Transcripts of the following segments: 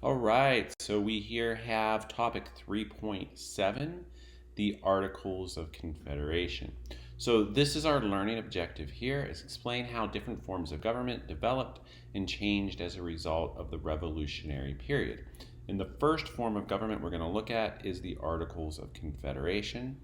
All right, so we here have topic 3.7, the Articles of Confederation. So this is our learning objective here, is explain how different forms of government developed and changed as a result of the Revolutionary period. And the first form of government we're going to look at is the Articles of Confederation.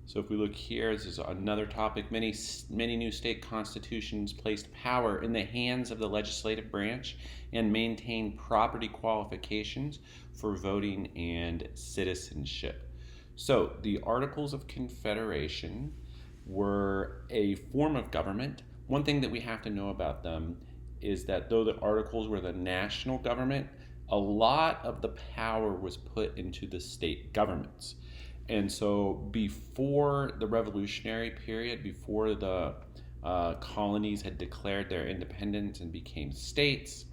So if we look here, this is another topic. Many new state constitutions placed power in the hands of the legislative branch and maintained property qualifications for voting and citizenship. So the Articles of Confederation were a form of government. One thing that we have to know about them is that though the Articles were the national government, a lot of the power was put into the state governments. And so before the Revolutionary period, before the colonies had declared their independence and became states,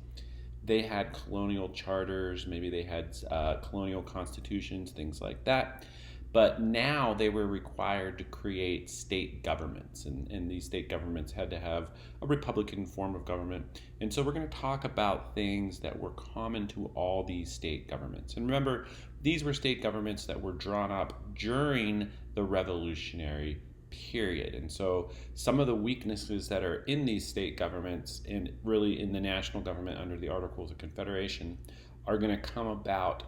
they had colonial charters, maybe they had colonial constitutions, things like that. But now they were required to create state governments, and these state governments had to have a republican form of government. And so we're going to talk about things that were common to all these state governments. And remember, these were state governments that were drawn up during the Revolutionary period. And so some of the weaknesses that are in these state governments and really in the national government under the Articles of Confederation are going to come about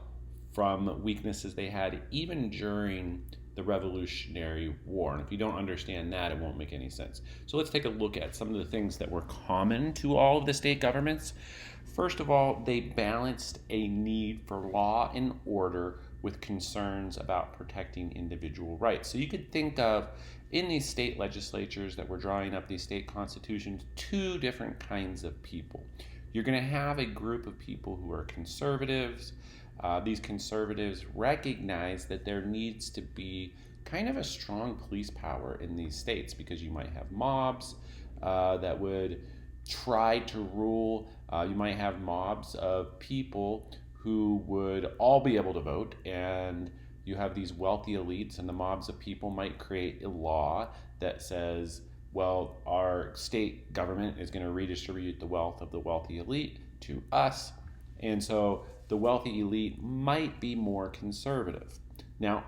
from weaknesses they had even during the Revolutionary War. And if you don't understand that, it won't make any sense. So let's take a look at some of the things that were common to all of the state governments. First of all, they balanced a need for law and order with concerns about protecting individual rights. So you could think of, in these state legislatures that were drawing up these state constitutions, two different kinds of people. You're going to have a group of people who are conservatives. These conservatives recognize that there needs to be kind of a strong police power in these states because you might have mobs that would try to rule. You might have mobs of people who would all be able to vote, and you have these wealthy elites, and the mobs of people might create a law that says, well, our state government is going to redistribute the wealth of the wealthy elite to us. And so the wealthy elite might be more conservative. Now,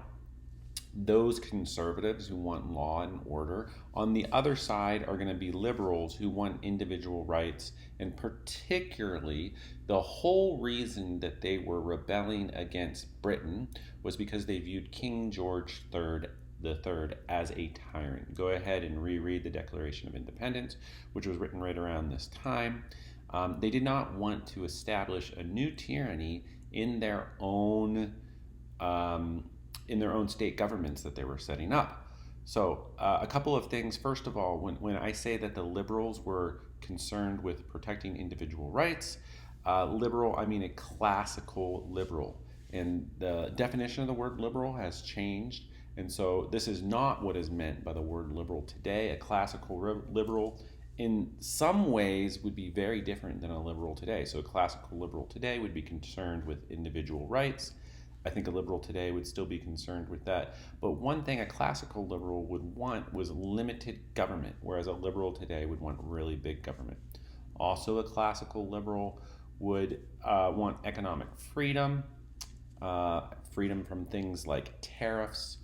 those conservatives who want law and order, on the other side are going to be liberals who want individual rights, and particularly the whole reason that they were rebelling against Britain was because they viewed King George III as a tyrant. Go ahead and reread the Declaration of Independence, which was written right around this time. They did not want to establish a new tyranny in their own state governments that they were setting up. So a couple of things. First of all, when I say that the liberals were concerned with protecting individual rights, liberal, I mean a classical liberal. And the definition of the word liberal has changed. And so this is not what is meant by the word liberal today. A classical liberal in some ways would be very different than a liberal today. So a classical liberal today would be concerned with individual rights. I think a liberal today would still be concerned with that. But one thing a classical liberal would want was limited government, whereas a liberal today would want really big government. Also, a classical liberal would want economic freedom, freedom from things like tariffs,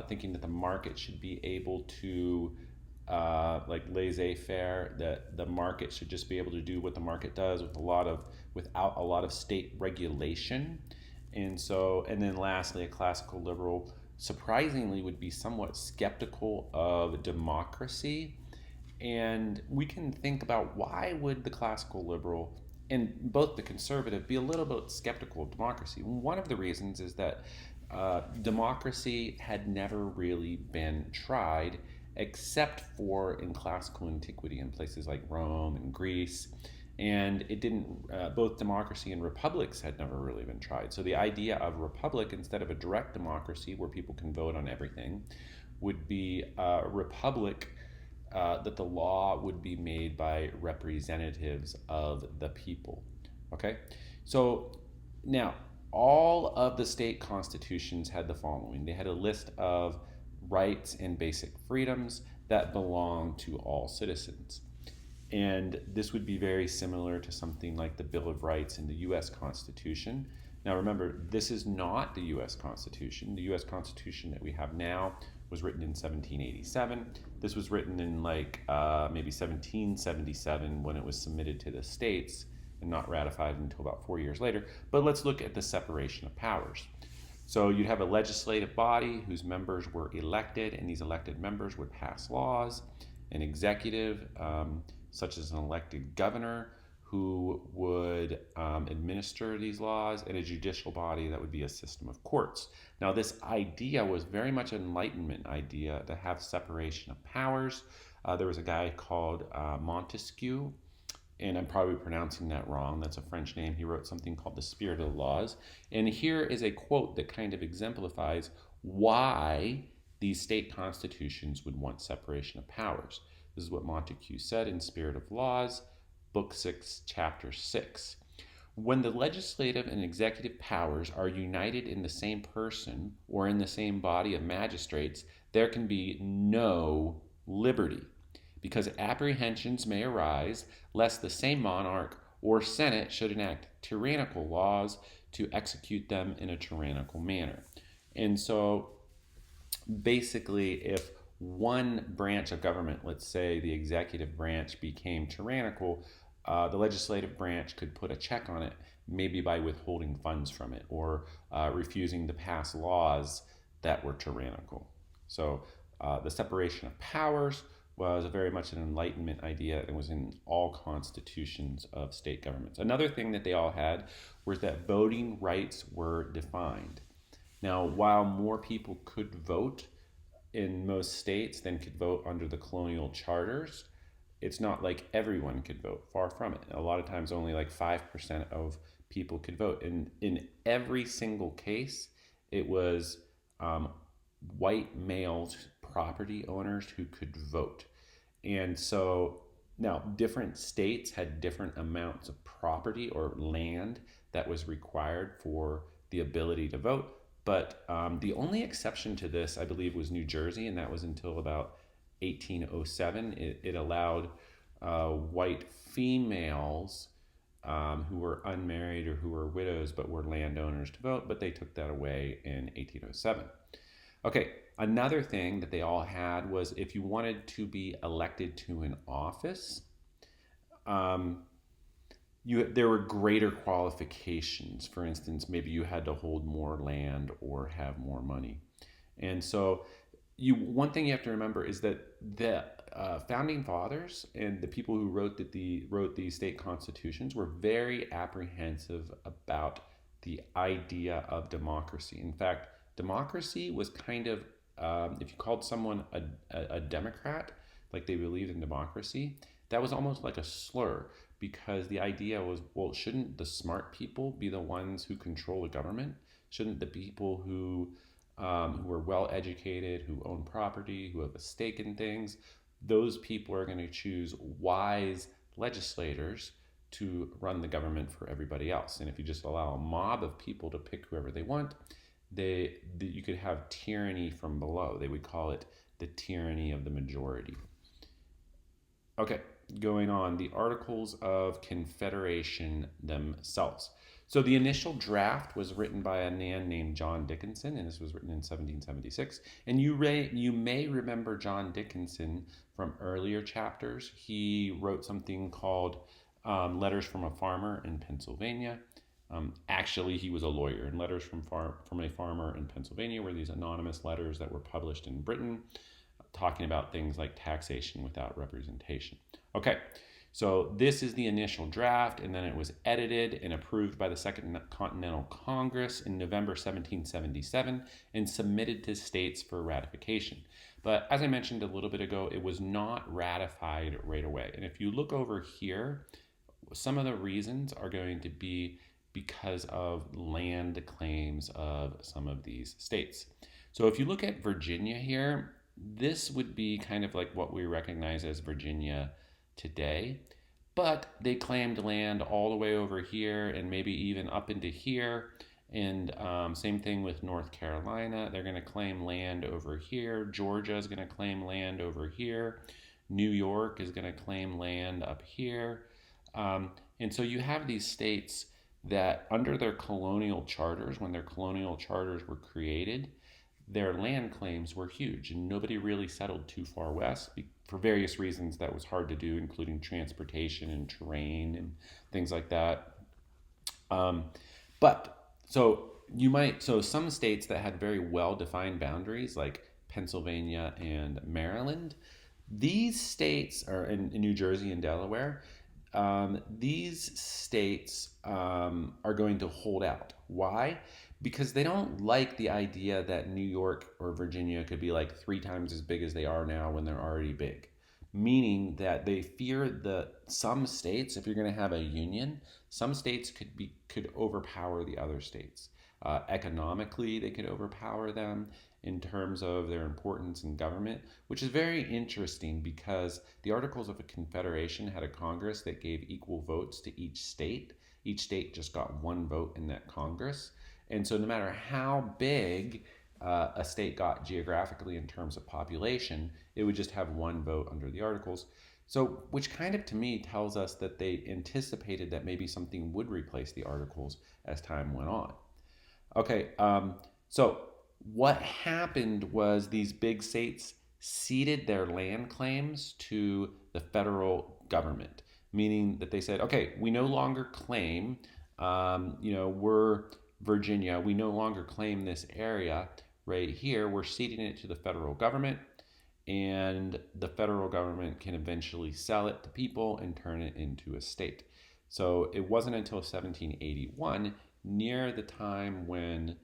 thinking that the market should be able to like laissez-faire, that the market should just be able to do what the market does without a lot of state regulation. And then lastly, a classical liberal surprisingly would be somewhat skeptical of democracy. And we can think about, why would the classical liberal and both the conservative be a little bit skeptical of democracy? One of the reasons is that democracy had never really been tried except for in classical antiquity in places like Rome and Greece. And it didn't, both democracy and republics had never really been tried. So the idea of republic instead of a direct democracy where people can vote on everything would be a republic that the law would be made by representatives of the people. Okay? So now, all of the state constitutions had the following. They had a list of rights and basic freedoms that belong to all citizens. And this would be very similar to something like the Bill of Rights in the US Constitution. Now remember, this is not the US Constitution. The US Constitution that we have now was written in 1787. This was written in maybe 1777 when it was submitted to the states and not ratified until about 4 years later. But let's look at the separation of powers. So you'd have a legislative body whose members were elected, and these elected members would pass laws, an executive, such as an elected governor, who would administer these laws, and a judicial body that would be a system of courts. Now, this idea was very much an Enlightenment idea to have separation of powers. There was a guy called Montesquieu, and I'm probably pronouncing that wrong. That's a French name. He wrote something called The Spirit of the Laws. And here is a quote that kind of exemplifies why these state constitutions would want separation of powers. This is what Montesquieu said in Spirit of Laws, Book 6, Chapter 6. When the legislative and executive powers are united in the same person or in the same body of magistrates, there can be no liberty, because apprehensions may arise lest the same monarch or senate should enact tyrannical laws to execute them in a tyrannical manner. And so basically, if one branch of government, let's say the executive branch, became tyrannical, the legislative branch could put a check on it, maybe by withholding funds from it or refusing to pass laws that were tyrannical. So the separation of powers was very much an Enlightenment idea and was in all constitutions of state governments. Another thing that they all had was that voting rights were defined. Now, while more people could vote in most states than could vote under the colonial charters, it's not like everyone could vote. Far from it. A lot of times only like 5% of people could vote. And in every single case, it was white males, property owners, who could vote. And so now different states had different amounts of property or land that was required for the ability to vote. But the only exception to this, I believe, was New Jersey, and that was until about 1807. It allowed white females who were unmarried or who were widows but were landowners to vote, but they took that away in 1807. Okay, another thing that they all had was if you wanted to be elected to an office, there were greater qualifications. For instance, maybe you had to hold more land or have more money. And so one thing you have to remember is that the founding fathers and the people who wrote these state constitutions were very apprehensive about the idea of democracy. In fact, democracy was kind of, if you called someone a Democrat, like they believed in democracy, that was almost like a slur, because the idea was, well, shouldn't the smart people be the ones who control the government? Shouldn't the people who are well educated, who own property, who have a stake in things, those people are going to choose wise legislators to run the government for everybody else? And if you just allow a mob of people to pick whoever they want, you could have tyranny from below. They would call it the tyranny of the majority. Okay, going on, the Articles of Confederation themselves. So the initial draft was written by a man named John Dickinson, and this was written in 1776. And you may remember John Dickinson from earlier chapters. He wrote something called Letters from a Farmer in Pennsylvania. Actually, he was a lawyer, and Letters from a Farmer in Pennsylvania were these anonymous letters that were published in Britain, talking about things like taxation without representation. Okay, so this is the initial draft, and then it was edited and approved by the Second Continental Congress in November 1777 and submitted to states for ratification. But as I mentioned a little bit ago, it was not ratified right away. And if you look over here, some of the reasons are going to be because of land claims of some of these states. So if you look at Virginia here, this would be kind of like what we recognize as Virginia today, but they claimed land all the way over here and maybe even up into here. And same thing with North Carolina. They're going to claim land over here. Georgia is going to claim land over here. New York is going to claim land up here. Um, and so you have these states that, under their colonial charters, when their colonial charters were created, their land claims were huge, and nobody really settled too far west for various reasons. That was hard to do, including transportation and terrain and things like that. Um, but so so some states that had very well defined boundaries, like Pennsylvania and Maryland, these states are in New Jersey and Delaware. These states are going to hold out. Why? Because they don't like the idea that New York or Virginia could be like 3 times as big as they are now when they're already big. Meaning that they fear that some states, if you're going to have a union, some states could overpower the other states. Economically, they could overpower them in terms of their importance in government, which is very interesting because the Articles of a Confederation had a Congress that gave equal votes to each state. Each state just got one vote in that Congress. And so, no matter how big a state got geographically in terms of population, it would just have one vote under the Articles. So, which kind of to me tells us that they anticipated that maybe something would replace the Articles as time went on. Okay, so what happened was these big states ceded their land claims to the federal government, meaning that they said, okay, we no longer claim, we're Virginia, we no longer claim this area right here. We're ceding it to the federal government, and the federal government can eventually sell it to people and turn it into a state. So it wasn't until 1781, near the time when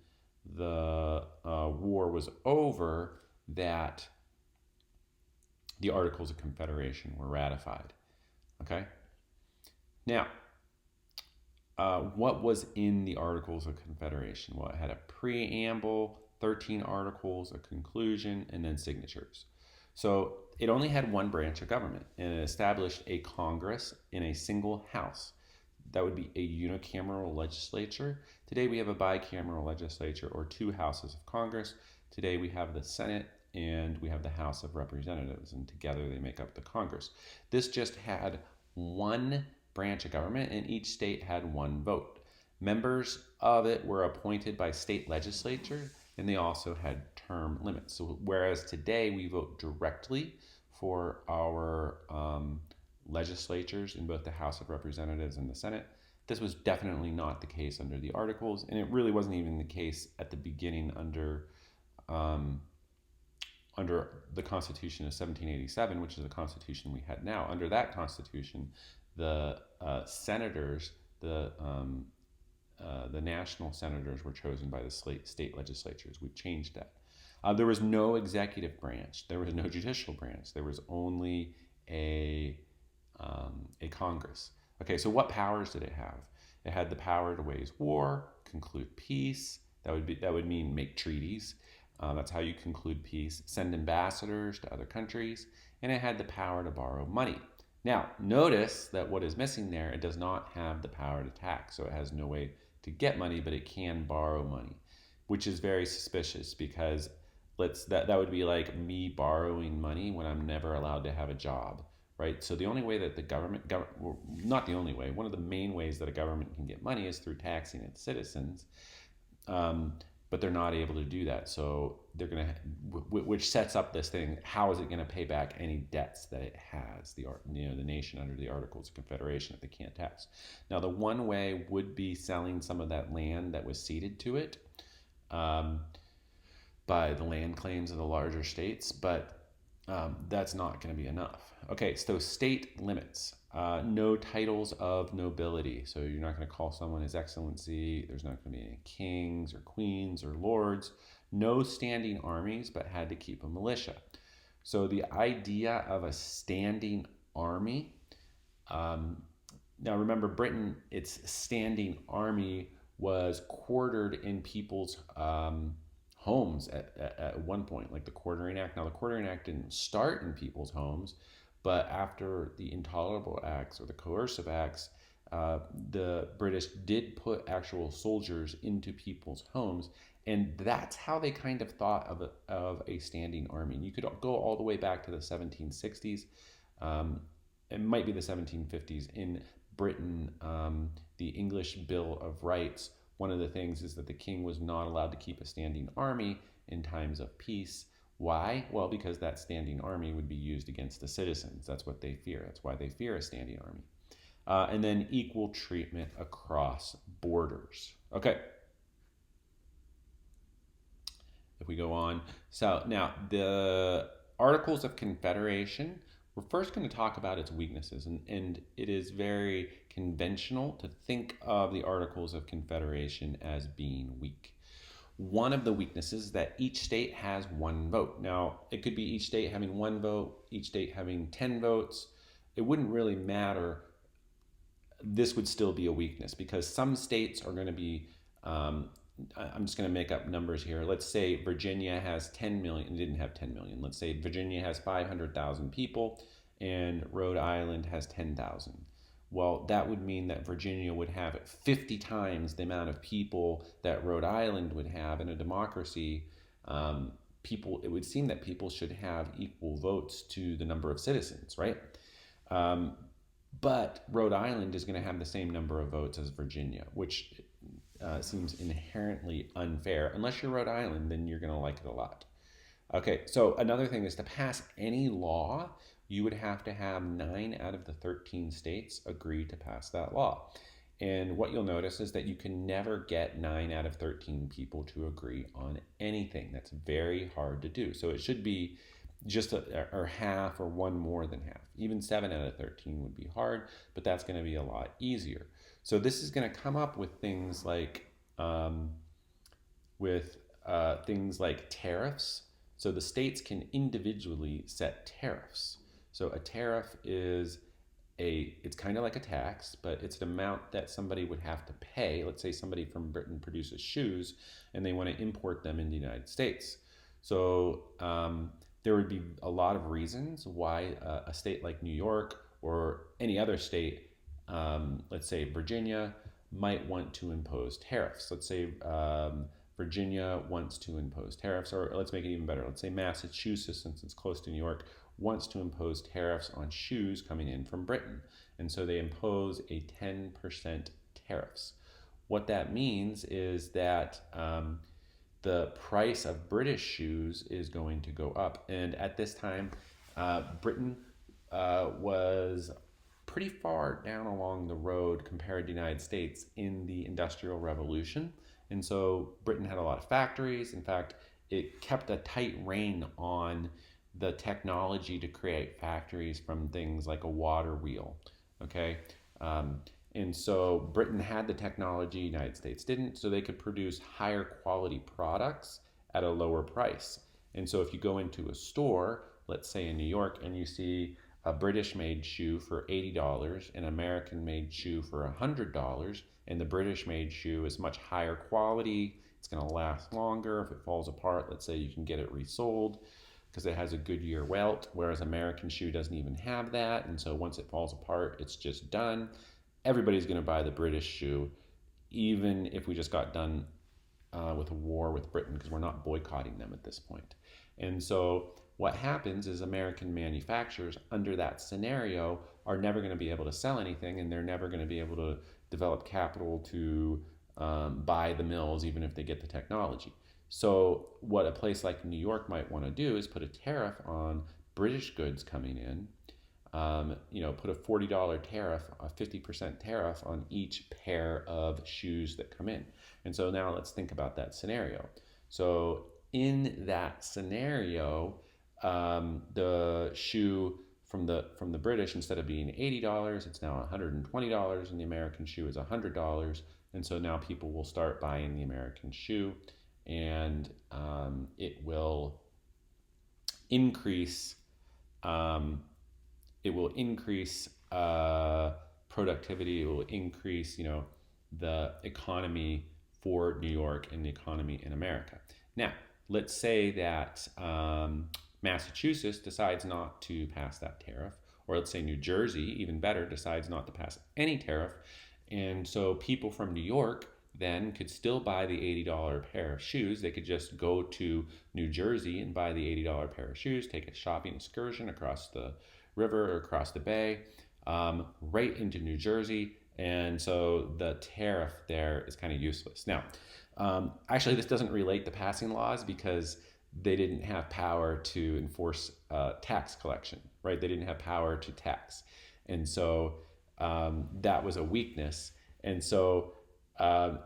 the war was over, that the Articles of Confederation were ratified. Okay? Now, what was in the Articles of Confederation? Well, it had a preamble, 13 articles, a conclusion, and then signatures. So it only had one branch of government, and it established a Congress in a single house. That would be a unicameral legislature. Today we have a bicameral legislature, or 2 houses of Congress. Today we have the Senate and we have the House of Representatives, and together they make up the Congress. This just had one branch of government, and each state had one vote. Members of it were appointed by state legislatures, and they also had term limits. So whereas today we vote directly for our legislatures in both the House of Representatives and the Senate, this was definitely not the case under the Articles, and it really wasn't even the case at the beginning under the Constitution of 1787, which is the Constitution we had now. Under that Constitution, the senators, the national senators, were chosen by the state legislatures. We've changed that. There was no executive branch. There was no judicial branch. There was only a Congress. Okay, so what powers did it have? It had the power to wage war, conclude peace. That would mean make treaties. That's how you conclude peace. Send ambassadors to other countries, and it had the power to borrow money. Now, notice that what is missing there, it does not have the power to tax, so it has no way to get money, but it can borrow money, which is very suspicious because that would be like me borrowing money when I'm never allowed to have a job, right? So the only way that the government, well, not the only way, one of the main ways that a government can get money is through taxing its citizens. But they're not able to do that. So they're going to, which sets up this thing. How is it going to pay back any debts that it has, the nation under the Articles of Confederation, if they can't tax? Now, the one way would be selling some of that land that was ceded to it by the land claims of the larger states, but that's not going to be enough. Okay, so state limits. No titles of nobility. So you're not going to call someone His Excellency. There's not going to be any kings or queens or lords. No standing armies, but had to keep a militia. So the idea of a standing army, now remember Britain, its standing army was quartered in people's homes at one point, like the Quartering Act. Now the Quartering Act didn't start in people's homes, but after the Intolerable Acts or the Coercive Acts, the British did put actual soldiers into people's homes, and that's how they kind of thought of a standing army. And you could go all the way back to the 1760s. Um, it might be the 1750s. In Britain, the English Bill of Rights, one of the things is that the king was not allowed to keep a standing army in times of peace. Why? Well, because that standing army would be used against the citizens. That's what they fear. That's why they fear a standing army. And then equal treatment across borders. Okay. If we go on. So now the Articles of Confederation, we're first going to talk about its weaknesses. And it is very conventional to think of the Articles of Confederation as being weak. One of the weaknesses is that each state has one vote. Now, it could be each state having one vote, each state having 10 votes. It wouldn't really matter. This would still be a weakness because some states are going to be, I'm just going to make up numbers here. Let's say Virginia has 10 million, it didn't have 10 million. Let's say Virginia has 500,000 people and Rhode Island has 10,000. Well, that would mean that Virginia would have 50 times the amount of people that Rhode Island would have in a democracy. It would seem that people should have equal votes to the number of citizens, right? But Rhode Island is going to have the same number of votes as Virginia, which seems inherently unfair. Unless you're Rhode Island, then you're going to like it a lot. Okay, so another thing is to pass any law, you would have to have 9 out of the 13 states agree to pass that law. And what you'll notice is that you can never get 9 out of 13 people to agree on anything. That's very hard to do. So it should be just or half or one more than half. Even 7 out of 13 would be hard, but that's going to be a lot easier. So this is going to come up with things like tariffs. So the states can individually set tariffs. So a tariff is it's kind of like a tax, but it's an amount that somebody would have to pay. Let's say somebody from Britain produces shoes and they want to import them in the United States. So there would be a lot of reasons why a state like New York or any other state, let's say Virginia, might want to impose tariffs. Let's say Virginia wants to impose tariffs, or let's make it even better. Let's say Massachusetts, since it's close to New York, wants to impose tariffs on shoes coming in from Britain. And so they impose a 10% tariffs. What that means is that the price of British shoes is going to go up. And at this time, Britain was pretty far down along the road compared to the United States in the Industrial Revolution. And so Britain had a lot of factories. In fact, it kept a tight rein on the technology to create factories from things like a water wheel. Okay. And so Britain had the technology, United States didn't, so they could produce higher quality products at a lower price. And so if you go into a store, let's say in New York, and you see a British made shoe for $80, an American made shoe for $100, and the British made shoe is much higher quality, it's going to last longer. If it falls apart, let's say you can get it resold because it has a Goodyear welt, whereas American shoe doesn't even have that. And so once it falls apart, it's just done. Everybody's going to buy the British shoe, even if we just got done with a war with Britain, because we're not boycotting them at this point. And so what happens is American manufacturers under that scenario are never going to be able to sell anything, and they're never going to be able to develop capital to buy the mills, even if they get the technology. So what a place like New York might want to do is put a tariff on British goods coming in. Put a $40 tariff, a 50% tariff on each pair of shoes that come in. And so now let's think about that scenario. So in that scenario, the shoe from the British, instead of being $80, it's now $120, and the American shoe is $100. And so now people will start buying the American shoe, and it will increase. It will increase productivity. It will increase, the economy for New York and the economy in America. Now, let's say that Massachusetts decides not to pass that tariff, or let's say New Jersey, even better, decides not to pass any tariff. And so people from New York then could still buy the $80 pair of shoes. They could just go to New Jersey and buy the $80 pair of shoes, take a shopping excursion across the river or across the bay, right into New Jersey. And so the tariff there is kind of useless. Now, actually, this doesn't relate to passing laws because they didn't have power to enforce tax collection, right? They didn't have power to tax. And so that was a weakness. And so so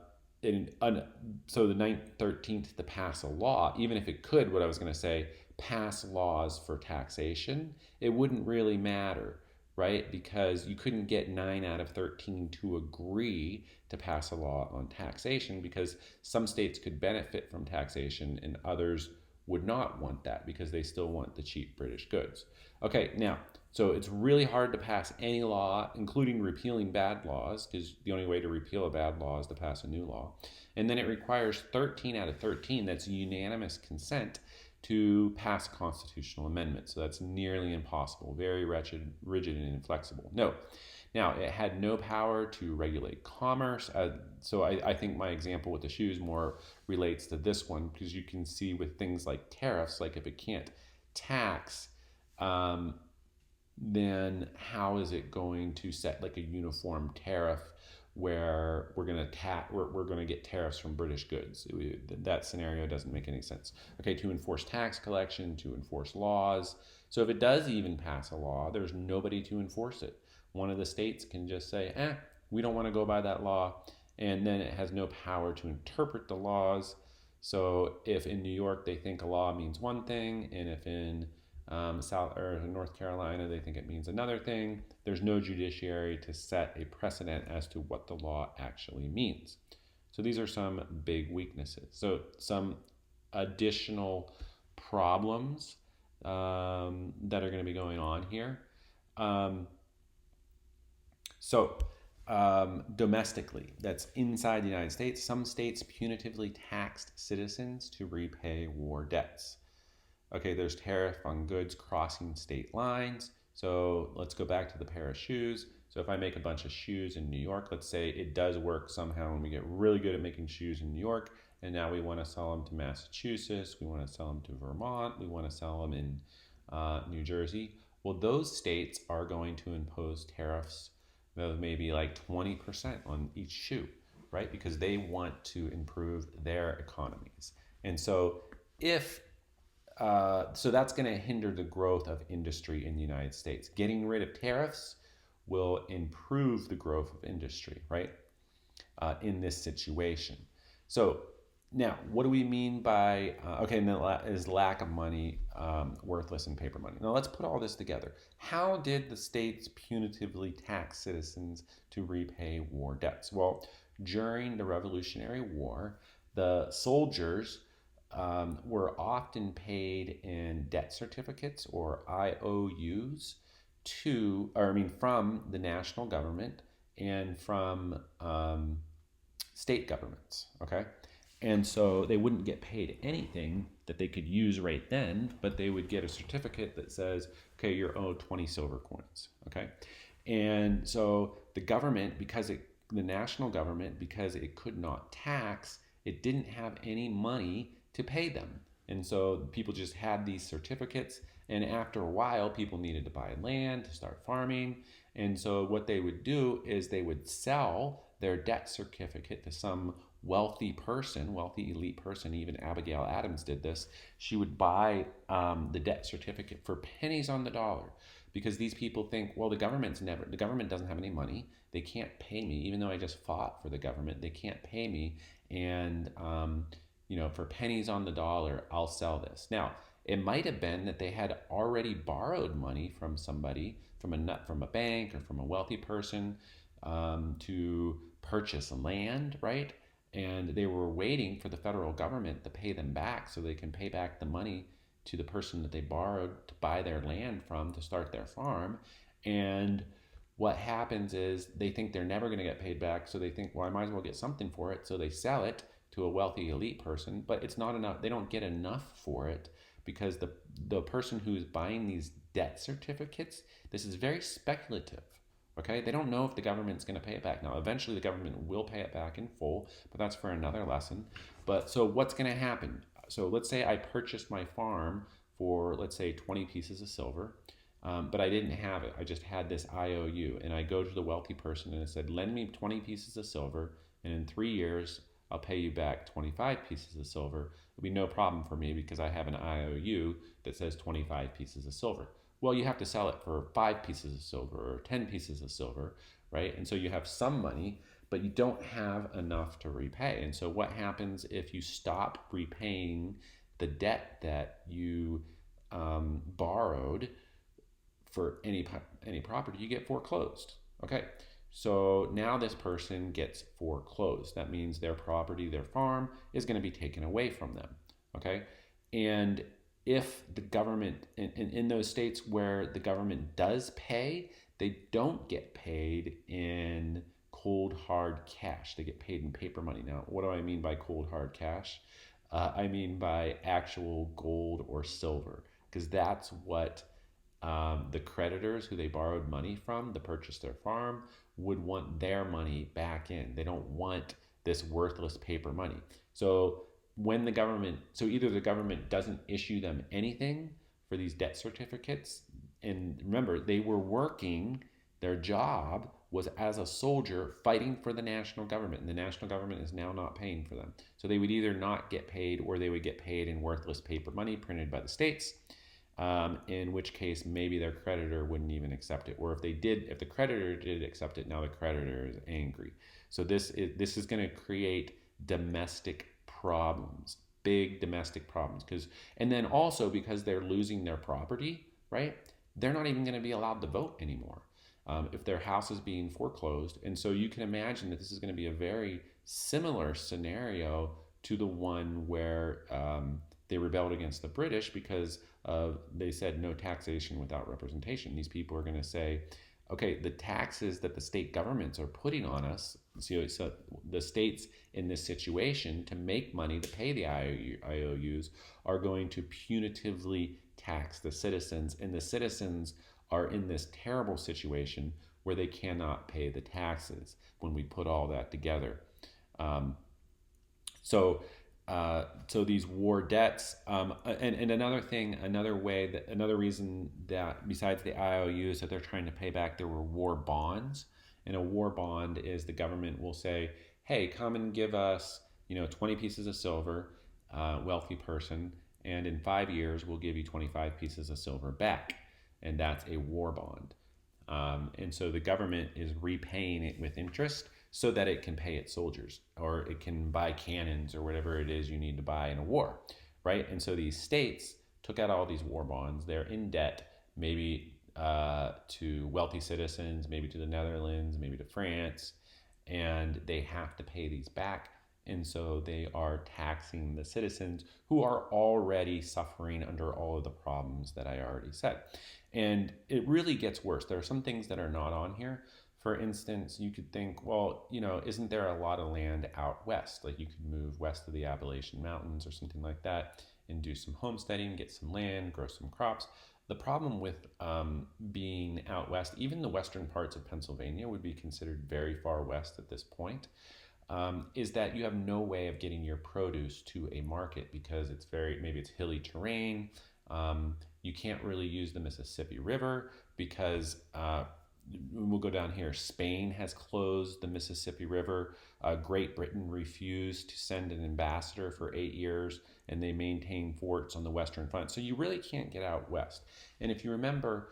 the 13th to pass a law, even if it could, what I was going to say, pass laws for taxation, it wouldn't really matter, right? Because you couldn't get 9 out of 13 to agree to pass a law on taxation because some states could benefit from taxation and others would not want that because they still want the cheap British goods. Okay, now, so it's really hard to pass any law, including repealing bad laws, because the only way to repeal a bad law is to pass a new law. And then it requires 13 out of 13, that's unanimous consent, to pass a constitutional amendment. So that's nearly impossible, very rigid and inflexible. No. Now, it had no power to regulate commerce. So I think my example with the shoes more relates to this one because you can see with things like tariffs, like if it can't tax, then how is it going to set like a uniform tariff where we're going to get tariffs from British goods? That scenario doesn't make any sense. Okay, to enforce tax collection, to enforce laws. So if it does even pass a law, there's nobody to enforce it. One of the states can just say, we don't want to go by that law, and then it has no power to interpret the laws. So if in New York they think a law means one thing, and if in South or North Carolina they think it means another thing, there's no judiciary to set a precedent as to what the law actually means. So these are some big weaknesses. So some additional problems that are going to be going on here. Domestically, that's inside the United States, some states punitively taxed citizens to repay war debts. Okay, there's tariff on goods crossing state lines. So let's go back to the pair of shoes. So if I make a bunch of shoes in New York, let's say it does work somehow and we get really good at making shoes in New York, and now we want to sell them to Massachusetts, we want to sell them to Vermont, we want to sell them in New Jersey. Well, those states are going to impose tariffs of maybe like 20% on each shoe, right? Because they want to improve their economies. And so so that's going to hinder the growth of industry in the United States. Getting rid of tariffs will improve the growth of industry, right? In this situation. So now, what do we mean by, and then is lack of money worthless in paper money? Now let's put all this together. How did the states punitively tax citizens to repay war debts? Well, during the Revolutionary War, the soldiers were often paid in debt certificates or IOUs from the national government and from state governments, okay? And so they wouldn't get paid anything that they could use right then, but they would get a certificate that says, okay, you're owed 20 silver coins, okay? And so the government, the national government, because it could not tax, it didn't have any money to pay them. And so people just had these certificates, and after a while, people needed to buy land to start farming. And so what they would do is they would sell their debt certificate to some wealthy elite person. Even Abigail Adams did this. She would buy the debt certificate for pennies on the dollar because these people think, well, the government doesn't have any money. They can't pay me, even though I just fought for the government. They can't pay me, and for pennies on the dollar, I'll sell this. Now, it might have been that they had already borrowed money from somebody, from a bank or from a wealthy person, to purchase land, right? And they were waiting for the federal government to pay them back so they can pay back the money to the person that they borrowed to buy their land from to start their farm. And what happens is they think they're never going to get paid back, so they think, well, I might as well get something for it. So they sell it to a wealthy elite person, but it's not enough. They don't get enough for it because the person who's buying these debt certificates, this is very speculative. Okay, they don't know if the government's going to pay it back. Now, eventually, the government will pay it back in full, but that's for another lesson. But so, what's going to happen? So, let's say I purchased my farm for, let's say, 20 pieces of silver, but I didn't have it. I just had this IOU, and I go to the wealthy person and I said, "Lend me 20 pieces of silver, and in 3 years, I'll pay you back 25 pieces of silver." It'll be no problem for me because I have an IOU that says 25 pieces of silver. Well, you have to sell it for 5 pieces of silver or 10 pieces of silver, right? And so you have some money, but you don't have enough to repay. And so what happens if you stop repaying the debt that you borrowed for any property? You get foreclosed. Okay, so now this person gets foreclosed. That means their property, their farm, is going to be taken away from them. Okay, and if the government, in those states where the government does pay, they don't get paid in cold hard cash. They get paid in paper money. Now, what do I mean by cold hard cash? I mean by actual gold or silver, because that's what the creditors who they borrowed money from to purchase their farm would want their money back in. They don't want this worthless paper money. So when the government, so either the government doesn't issue them anything for these debt certificates, and remember, they were working, their job was as a soldier fighting for the national government, and the national government is now not paying for them. So they would either not get paid or they would get paid in worthless paper money printed by the states, in which case maybe their creditor wouldn't even accept it. Or if they did, if the creditor did accept it, now the creditor is angry. So this is going to create domestic problems, big domestic problems, and then also because they're losing their property, right? They're not even going to be allowed to vote anymore if their house is being foreclosed. And so you can imagine that this is going to be a very similar scenario to the one where they rebelled against the British because they said no taxation without representation. These people are going to say, okay, the taxes that the state governments are putting on us, so the states in this situation to make money to pay the IOUs are going to punitively tax the citizens, and the citizens are in this terrible situation where they cannot pay the taxes when we put all that together. So these war debts, and another thing, another reason that besides the IOUs that they're trying to pay back, there were war bonds. And a war bond is the government will say, hey, come and give us, 20 pieces of silver, wealthy person, and in 5 years we'll give you 25 pieces of silver back, and that's a war bond. And so the government is repaying it with interest so that it can pay its soldiers, or it can buy cannons or whatever it is you need to buy in a war, right? And so these states took out all these war bonds. They're in debt, maybe to wealthy citizens, maybe to the Netherlands, maybe to France, and they have to pay these back. And so they are taxing the citizens who are already suffering under all of the problems that I already said. And it really gets worse. There are some things that are not on here. For instance, you could think, well, isn't there a lot of land out west? Like you could move west of the Appalachian Mountains or something like that and do some homesteading, get some land, grow some crops. The problem with being out west, even the western parts of Pennsylvania would be considered very far west at this point, is that you have no way of getting your produce to a market because maybe it's hilly terrain. You can't really use the Mississippi River because we'll go down here. Spain has closed the Mississippi River. Great Britain refused to send an ambassador for 8 years, and they maintain forts on the western front. So you really can't get out west. And if you remember,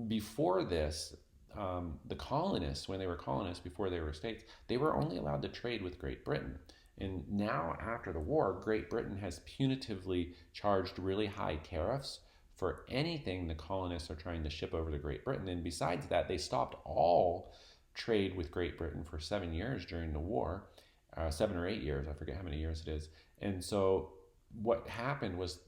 before this, the colonists, when they were colonists, before they were states, they were only allowed to trade with Great Britain. And now, after the war, Great Britain has punitively charged really high tariffs for anything the colonists are trying to ship over to Great Britain. And besides that, they stopped all trade with Great Britain for 7 years during the war, 7 or 8 years, I forget how many years it is. And so what happened was,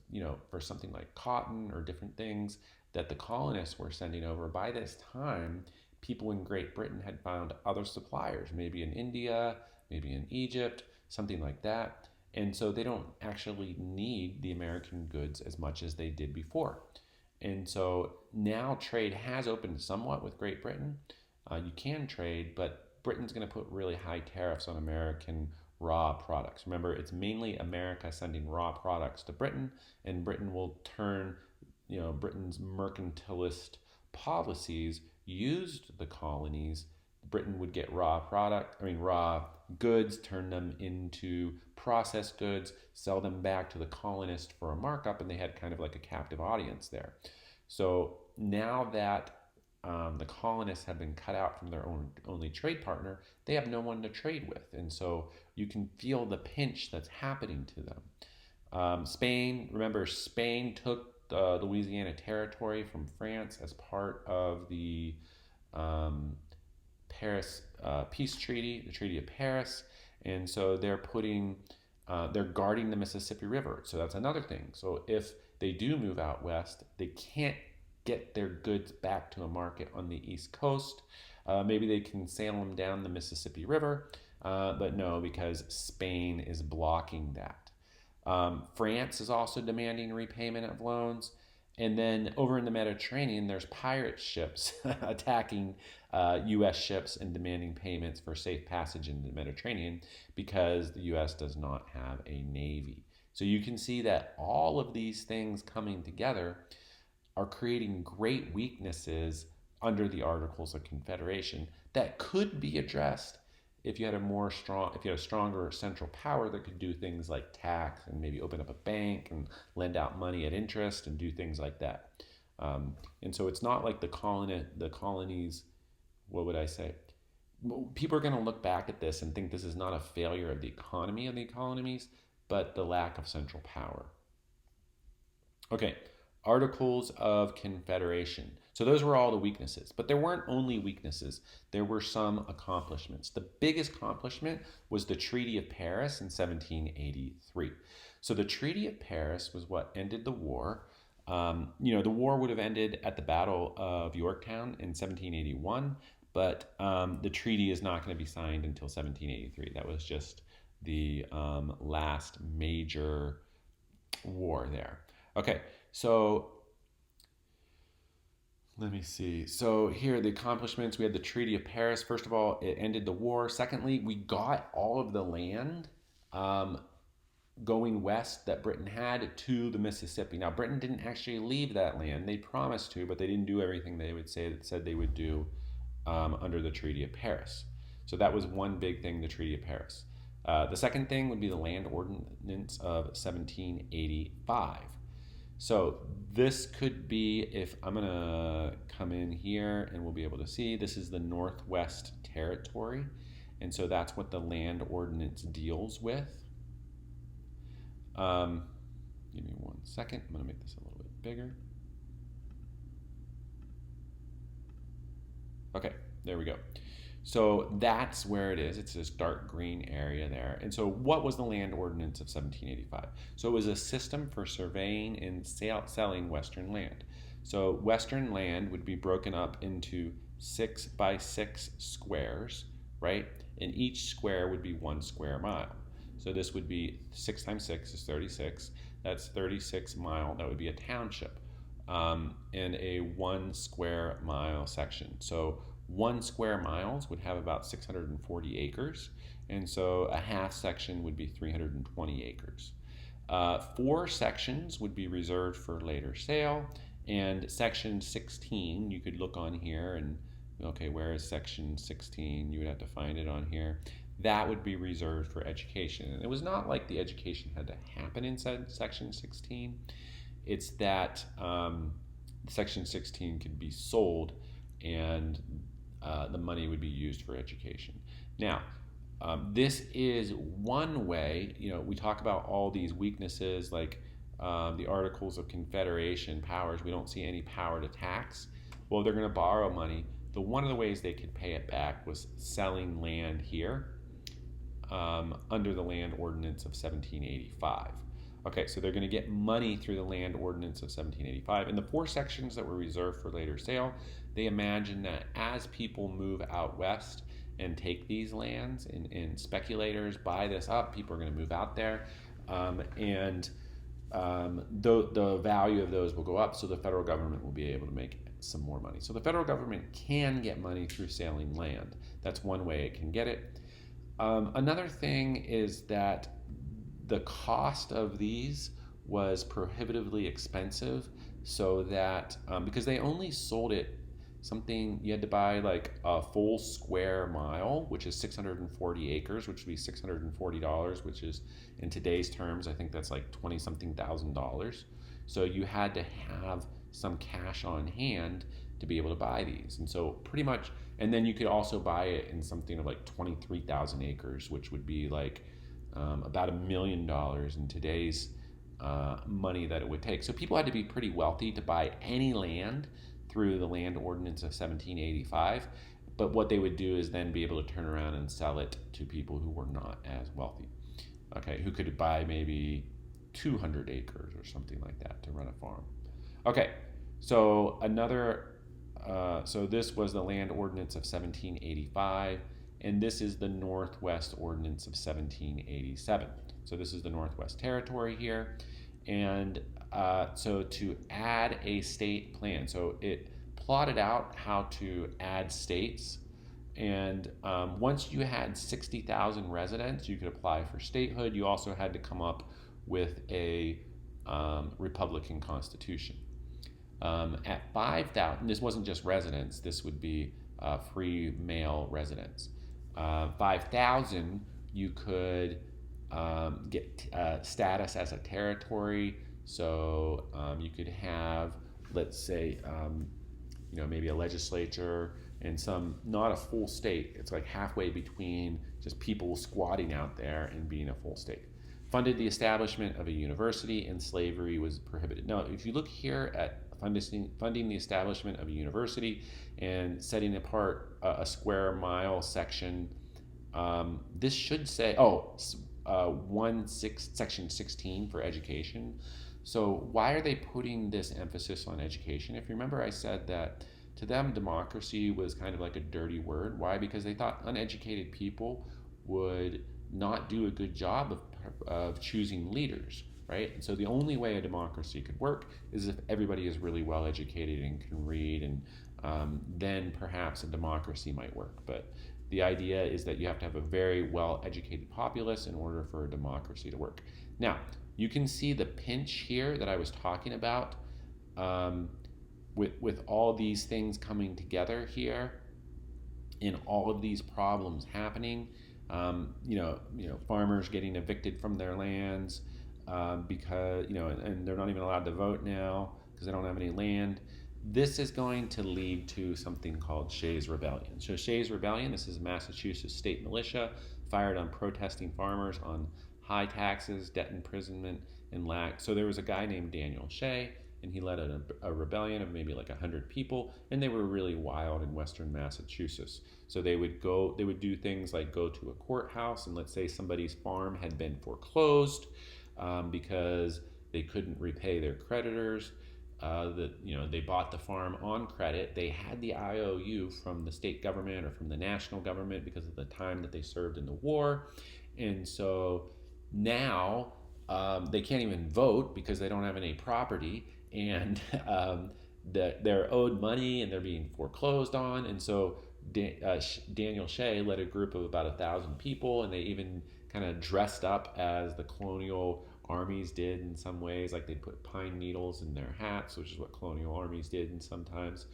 for something like cotton or different things that the colonists were sending over, by this time, people in Great Britain had found other suppliers, maybe in India, maybe in Egypt, something like that. And so they don't actually need the American goods as much as they did before. And so now trade has opened somewhat with Great Britain. You can trade, but Britain's going to put really high tariffs on American raw products. Remember, it's mainly America sending raw products to Britain, and Britain will turn, Britain's mercantilist policies used the colonies. Britain would get raw goods, turn them into processed goods, sell them back to the colonists for a markup, and they had kind of like a captive audience there. So now that the colonists have been cut out from their only trade partner, they have no one to trade with. And so you can feel the pinch that's happening to them. Spain took the Louisiana Territory from France as part of the Paris Peace Treaty, the Treaty of Paris. And so they're guarding the Mississippi River. So that's another thing. So if they do move out west, they can't get their goods back to a market on the East Coast. Maybe they can sail them down the Mississippi River, but no, because Spain is blocking that. France is also demanding repayment of loans. And then over in the Mediterranean, there's pirate ships attacking U.S. ships and demanding payments for safe passage in the Mediterranean because the U.S. does not have a navy. So you can see that all of these things coming together are creating great weaknesses under the Articles of Confederation that could be addressed if you had a stronger central power that could do things like tax and maybe open up a bank and lend out money at interest and do things like that. And so it's not like the colonies, what would I say? People are going to look back at this and think this is not a failure of the economy of the economies, but the lack of central power. Okay, Articles of Confederation. So those were all the weaknesses, but there weren't only weaknesses. There were some accomplishments. The biggest accomplishment was the Treaty of Paris in 1783. So the Treaty of Paris was what ended the war. The war would have ended at the Battle of Yorktown in 1781, but the treaty is not going to be signed until 1783. That was just the last major war there. Okay, so let me see. So here are the accomplishments. We had the Treaty of Paris. First of all, it ended the war. Secondly, we got all of the land going west that Britain had to the Mississippi. Now, Britain didn't actually leave that land. They promised to, but they didn't do everything they said they would do under the Treaty of Paris. So that was one big thing, the Treaty of Paris. The second thing would be the Land Ordinance of 1785. So this could be, if I'm going to come in here and we'll be able to see, this is the Northwest Territory. And so that's what the Land Ordinance deals with. Give me 1 second. I'm going to make this a little bit bigger. Okay, there we go. So that's where it is. It's this dark green area there. And so what was the Land Ordinance of 1785? So it was a system for surveying and selling Western land. So Western land would be broken up into 6 by 6 squares, right? And each square would be 1 square mile. So this would be 6 times 6 is 36. That's 36 mile. That would be a township in a 1 square mile section. So 1 square miles would have about 640 acres, and so a half section would be 320 acres. 4 sections would be reserved for later sale, and section 16, you could look on here and, okay, where is section 16? You would have to find it on here. That would be reserved for education. And it was not like the education had to happen inside section 16. It's that section 16 could be sold and the money would be used for education. Now, this is one way, we talk about all these weaknesses like the Articles of Confederation powers. We don't see any power to tax. Well, they're going to borrow money. One of the ways they could pay it back was selling land here under the Land Ordinance of 1785. Okay, so they're going to get money through the Land Ordinance of 1785. In the 4 sections that were reserved for later sale, they imagine that as people move out west and take these lands and speculators buy this up, people are going to move out there. And the value of those will go up, so the federal government will be able to make some more money. So the federal government can get money through selling land. That's one way it can get it. Another thing is that the cost of these was prohibitively expensive, so that because they only sold it something, you had to buy like a full square mile, which is 640 acres, which would be $640, which is in today's terms, I think that's like 20 something $1,000. So you had to have some cash on hand to be able to buy these. And so pretty much, and then you could also buy it in something of like 23,000 acres, which would be like about $1 million in today's money that it would take. So people had to be pretty wealthy to buy any land through the Land Ordinance of 1785. But what they would do is then be able to turn around and sell it to people who were not as wealthy, okay, who could buy maybe 200 acres or something like that to run a farm. Okay, so so this was the Land Ordinance of 1785, and this is the Northwest Ordinance of 1787. So this is the Northwest Territory here, and so to add a state plan, so it plotted out how to add states, and once you had 60,000 residents, you could apply for statehood. You also had to come up with a Republican Constitution. At 5,000, this wasn't just residents, this would be free male residents. 5,000, you could get status as a territory. So you could have, let's say, maybe a legislature and some, not a full state. It's like halfway between just people squatting out there and being a full state. Funded the establishment of a university, and slavery was prohibited. Now, if you look here at funding the establishment of a university and setting apart a square mile section, this should say, section 16 for education. So why are they putting this emphasis on education? If you remember, I said that to them, democracy was kind of like a dirty word. Why? Because they thought uneducated people would not do a good job of choosing leaders, right? And so the only way a democracy could work is if everybody is really well educated and can read, and then perhaps a democracy might work. But the idea is that you have to have a very well educated populace in order for a democracy to work. Now, you can see the pinch here that I was talking about with all these things coming together here, and all of these problems happening. Farmers getting evicted from their lands because and they're not even allowed to vote now because they don't have any land. This is going to lead to something called Shays Rebellion. So Shays Rebellion, this is Massachusetts state militia, fired on protesting farmers on high taxes, debt imprisonment, and lack. So there was a guy named Daniel Shay, and he led a rebellion of maybe like 100 people, and they were really wild in western Massachusetts. So they would do things like go to a courthouse, and let's say somebody's farm had been foreclosed because they couldn't repay their creditors. They bought the farm on credit. They had the IOU from the state government or from the national government because of the time that they served in the war, and so now they can't even vote because they don't have any property, and they're owed money and they're being foreclosed on. And so Daniel Shay led a group of about 1,000 people, and they even kind of dressed up as the colonial armies did in some ways, like they'd put pine needles in their hats, which is what colonial armies did and sometimes.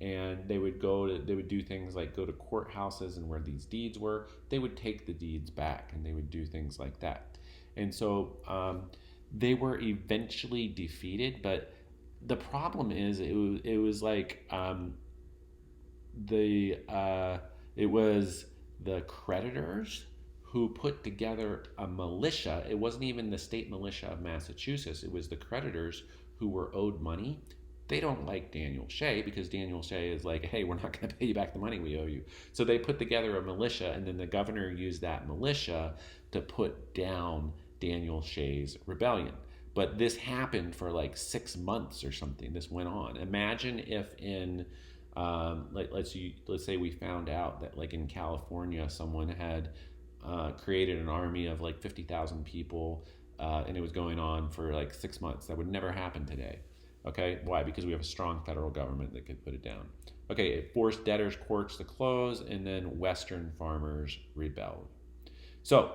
And they would do things like go to courthouses, and where these deeds were, they would take the deeds back, and they would do things like that. And so they were eventually defeated, but the problem is it was like it was the creditors who put together a militia. It wasn't even the state militia of Massachusetts. It was the creditors who were owed money. They don't like Daniel Shay because Daniel Shay is like, hey, we're not going to pay you back the money we owe you. So they put together a militia, and then the governor used that militia to put down Daniel Shay's rebellion. But this happened for like 6 months or something. This went on. Imagine if in let's say we found out that like in California someone had created an army of like 50,000 people and it was going on for like 6 months. That would never happen today. Okay, why? Because we have a strong federal government that could put it down. Okay, it forced debtors' courts to close, and then Western farmers rebelled. So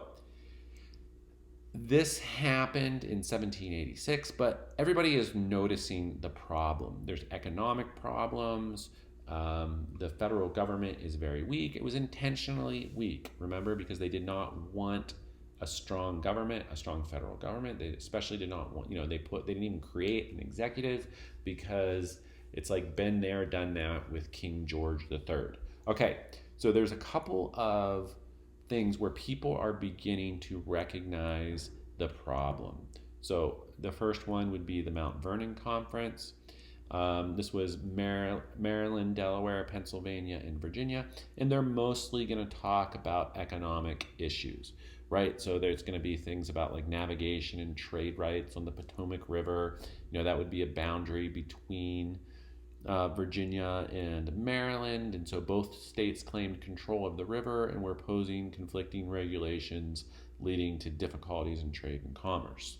this happened in 1786, but everybody is noticing the problem. There's economic problems. The federal government is very weak. It was intentionally weak, remember, because they did not want a strong government, a strong federal government. They especially did not want, they didn't even create an executive because it's like been there, done that with King George III. Okay, so there's a couple of things where people are beginning to recognize the problem. So the first one would be the Mount Vernon Conference. This was Maryland, Delaware, Pennsylvania, and Virginia, and they're mostly going to talk about economic issues, right? So there's going to be things about like navigation and trade rights on the Potomac River. That would be a boundary between Virginia and Maryland, and so both states claimed control of the river and were posing conflicting regulations, leading to difficulties in trade and commerce.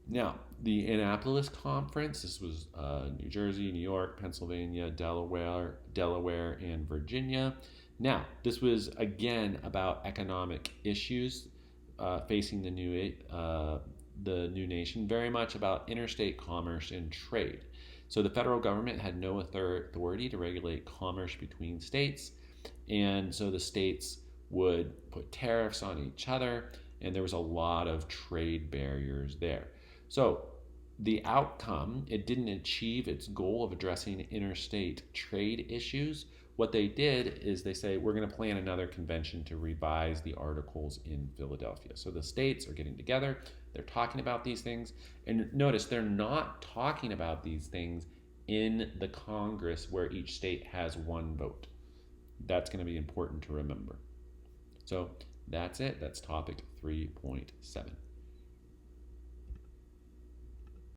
Now, the Annapolis Conference, this was New Jersey, New York, Pennsylvania, Delaware, and Virginia. Now, this was again about economic issues facing the new nation, very much about interstate commerce and trade. So the federal government had no authority to regulate commerce between states, and so the states would put tariffs on each other, and there was a lot of trade barriers there. So the outcome, it didn't achieve its goal of addressing interstate trade issues. What they did is they say, we're going to plan another convention to revise the articles in Philadelphia. So the states are getting together, they're talking about these things, and notice they're not talking about these things in the Congress where each state has one vote. That's going to be important to remember. So that's it. That's topic 3.7.